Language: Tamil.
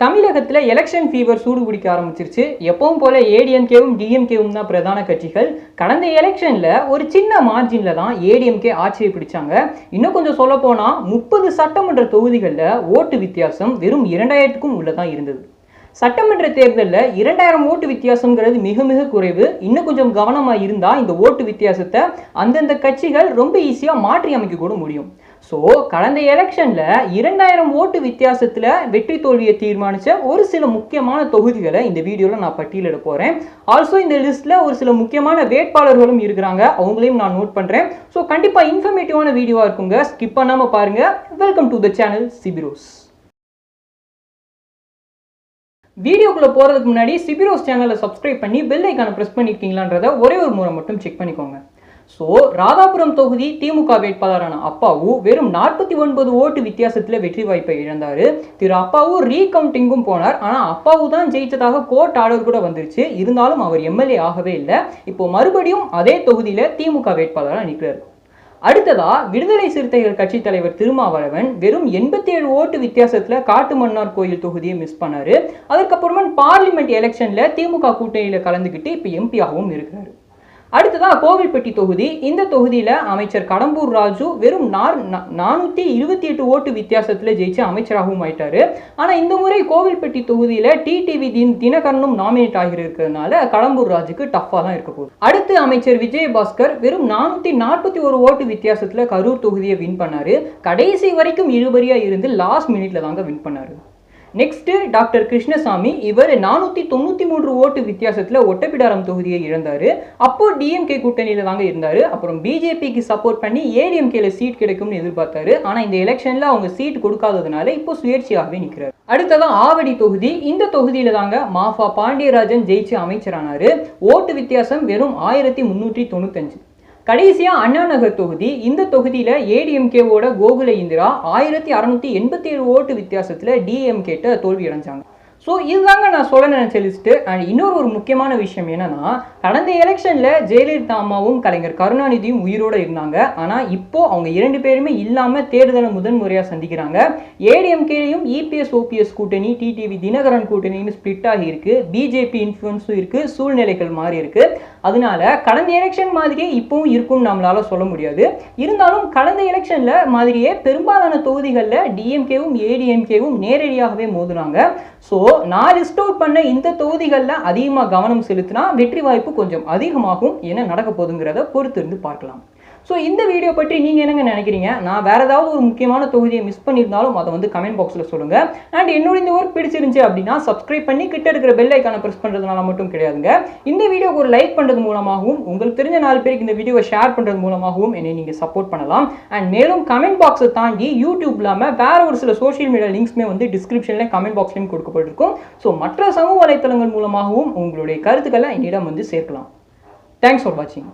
தமிழகத்துல எலெக்ஷன் ஃபீவர் சூடு பிடிக்க ஆரம்பிச்சிருச்சு. எப்பவும் போல ஏடிஎம்கேவும் டிஎம்கேவும் தான் பிரதான கட்சிகள். கடந்த எலெக்ஷன்ல ஒரு சின்ன மார்ஜின்ல தான் ஏடிஎம்கே ஆட்சியை பிடிச்சாங்க. இன்னும் கொஞ்சம் சொல்ல போனா 30 சட்டமன்ற தொகுதிகளில் ஓட்டு வித்தியாசம் வெறும் 2000க்கும் உள்ளதான் இருந்தது. சட்டமன்ற தேர்தலில் 2000 ஓட்டு வித்தியாசம்ங்கிறது மிக மிக குறைவு. இன்னும் கொஞ்சம் கவனமாக இருந்தால் இந்த ஓட்டு வித்தியாசத்தை அந்தந்த கட்சிகள் ரொம்ப ஈஸியாக மாற்றி அமைக்க கூட முடியும். ஸோ கடந்த எலெக்ஷனில் 2000 ஓட்டு வித்தியாசத்தில் வெற்றி தோல்வியை தீர்மானித்த ஒரு சில முக்கியமான தொகுதிகளை இந்த வீடியோவில் நான் பட்டியலிட போகிறேன். ஆல்சோ இந்த லிஸ்ட்டில் ஒரு சில முக்கியமான வேட்பாளர்களும் இருக்கிறாங்க, அவங்களையும் நான் நோட் பண்ணுறேன். ஸோ கண்டிப்பாக இன்ஃபர்மேட்டிவான வீடியோவாக இருக்குங்க, ஸ்கிப் பண்ணாமல் பாருங்கள். வெல்கம் டு த சேனல் சிபிரோஸ். வீடியோக்குள்ளே போகிறதுக்கு முன்னாடி சிபிரோஸ் சேனலை சப்ஸ்கிரைப் பண்ணி பெல் ஐக்கானை ப்ரெஸ் பண்ணியிருக்கீங்களான்றதை ஒரே ஒரு முறை மட்டும் செக் பண்ணிக்கோங்க. ஸோ ராதாபுரம் தொகுதி திமுக வேட்பாளரான அப்பாவு வெறும் 49 ஓட்டு வித்தியாசத்தில் வெற்றி வாய்ப்பை இழந்தார். திரு அப்பாவு ரீகவுண்டிங்கும் போனார். ஆனால் அப்பாவு தான் ஜெயித்ததாக கோர்ட் ஆர்டர் கூட வந்துருச்சு. இருந்தாலும் அவர் எம்எல்ஏ ஆகவே இல்லை. இப்போ மறுபடியும் அதே தொகுதியில் திமுக வேட்பாளராக நிற்கிறார். அடுத்ததா விடுதலை சிறுத்தைகள் கட்சி தலைவர் திருமாவளவன் வெறும் 87 ஓட்டு வித்தியாசத்துல காட்டுமன்னார் கோயில் தொகுதியை மிஸ் பண்ணாரு. அதுக்கப்புறமா பார்லிமெண்ட் எலெக்ஷன்ல திமுக கூட்டணியில கலந்துக்கிட்டு இப்ப எம்பியாகவும் இருக்கிறாரு. அடுத்ததா கோவில்பட்டி தொகுதி. இந்த தொகுதியில அமைச்சர் கடம்பூர் ராஜு வெறும் 428 ஓட்டு வித்தியாசத்துல ஜெயிச்சு அமைச்சராகவும் ஆயிட்டாரு. ஆனா இந்த முறை கோவில்பட்டி தொகுதியில டிடிவி தினகரனும் நாமினேட் ஆகியிருக்கிறதுனால கடம்பூர் ராஜுக்கு டஃபா தான் இருக்க போகுது. அடுத்து அமைச்சர் விஜயபாஸ்கர் வெறும் 441 ஓட்டு வித்தியாசத்துல கரூர் தொகுதியை வின் பண்ணாரு. கடைசி வரைக்கும் இழுபறியா இருந்து லாஸ்ட் மினிட்ல தாங்க வின் பண்ணாரு. நெக்ஸ்ட் டாக்டர் கிருஷ்ணசாமி, இவர் 493 ஓட்டு வித்தியாசத்தில் ஒட்டப்பிடாரம் தொகுதியை இழந்தார். அப்போ டிஎம்கே கூட்டணியில் தாங்க இருந்தார். அப்புறம் பிஜேபிக்கு சப்போர்ட் பண்ணி ஏடிஎம்கேல சீட் கிடைக்கும்னு எதிர்பார்த்தாரு. ஆனால் இந்த எலெக்ஷனில் அவங்க சீட் கொடுக்காததுனால இப்போ சுயேட்சையாகவே நிற்கிறார். அடுத்ததான் ஆவடி தொகுதி. இந்த தொகுதியில் தாங்க மாஃபா பாண்டியராஜன் ஜெயிச்சு அமைச்சரானார். ஓட்டு வித்தியாசம் வெறும் 1395. கடைசியா அண்ணா நகர் தொகுதி. இந்த தொகுதியில ஏடிஎம்கேவோட கோகுல இந்திரா 1687 ஓட்டு வித்தியாசத்துல டிஎம்கேட்ட தோல்வி அடைஞ்சாங்க. ஸோ இதுதாங்க நான் சொல்ல நினைச்ச லிஸ்ட்டு. அண்ட் இன்னொரு முக்கியமான விஷயம் என்னன்னா, கடந்த எலெக்ஷன்ல ஜெயலலிதா அம்மாவும் கலைஞர் கருணாநிதியும் உயிரோடு இருந்தாங்க. ஆனால் இப்போ அவங்க 2 பேருமே இல்லாமல் தேர்தலை முதன்முறையாக சந்திக்கிறாங்க. ஏடிஎம்கேலையும் இபிஎஸ் ஓபிஎஸ் கூட்டணி, டிடிவி தினகரன் கூட்டணின்னு ஸ்பிளிட் ஆகி இருக்கு. பிஜேபி இன்ஃப்ளூயன்ஸும் இருக்கு, சூழ்நிலைகள் மாறி இருக்கு. அதனால கடந்த எலெக்ஷன் மாதிரியே இப்பவும் இருக்கும்னு நம்மளால சொல்ல முடியாது. இருந்தாலும் கடந்த எலெக்ஷன்ல மாதிரியே பெரும்பாலான தொகுதிகளில் டிஎம்கேவும் ஏடிஎம்கேவும் நேரடியாகவே மோதுனாங்க. ஸோ நான் லிஸ்ட் அவுட் பண்ண இந்த தொகுதிகளில் அதிகமாக கவனம் செலுத்தினா வெற்றி வாய்ப்பு கொஞ்சம் அதிகமாகும். என்ன நடக்க போகுதுங்கிறத பொறுத்து இருந்து பார்க்கலாம். ஸோ இந்த வீடியோ பற்றி நீங்கள் என்னங்க நினைக்கிறீங்க? நான் வேறு ஏதாவது ஒரு முக்கியமான தொகுதியை மிஸ் பண்ணியிருந்தாலும் அதை கமெண்ட் பாக்ஸில் சொல்லுங்கள். அண்ட் என்னோட இந்த ஒர்க் பிடிச்சிருந்துச்சு அப்படின்னா சப்ஸ்கிரைப் பண்ணி கிட்ட இருக்கிற பெல் ஐக்கானை ப்ரெஸ் பண்ணுறதுனால மட்டும் கிடையாதுங்க. இந்த வீடியோக்கு ஒரு லைக் பண்ணுறது மூலமாகவும் உங்களுக்கு தெரிஞ்ச 4 பேருக்கு இந்த வீடியோவை ஷேர் பண்ணுறது மூலமாகவும் என்னை நீங்கள் சப்போர்ட் பண்ணலாம். அண்ட் மேலும் கமெண்ட் பாக்ஸை தாண்டி யூடியூப் இல்லாமல் வேறு ஒரு சில சோஷியல் மீடியா லிங்க்ஸ்மே டிஸ்கிரிப்ஷனில் கமெண்ட் பாக்ஸ்லையும் கொடுக்கப்பட்டிருக்கும். ஸோ மற்ற சமூக வலைத்தளங்கள் மூலமாகவும் உங்களுடைய கருத்துக்களை என்னிடம் சேர்க்கலாம். தேங்க்ஸ் ஃபார் வாட்சிங்.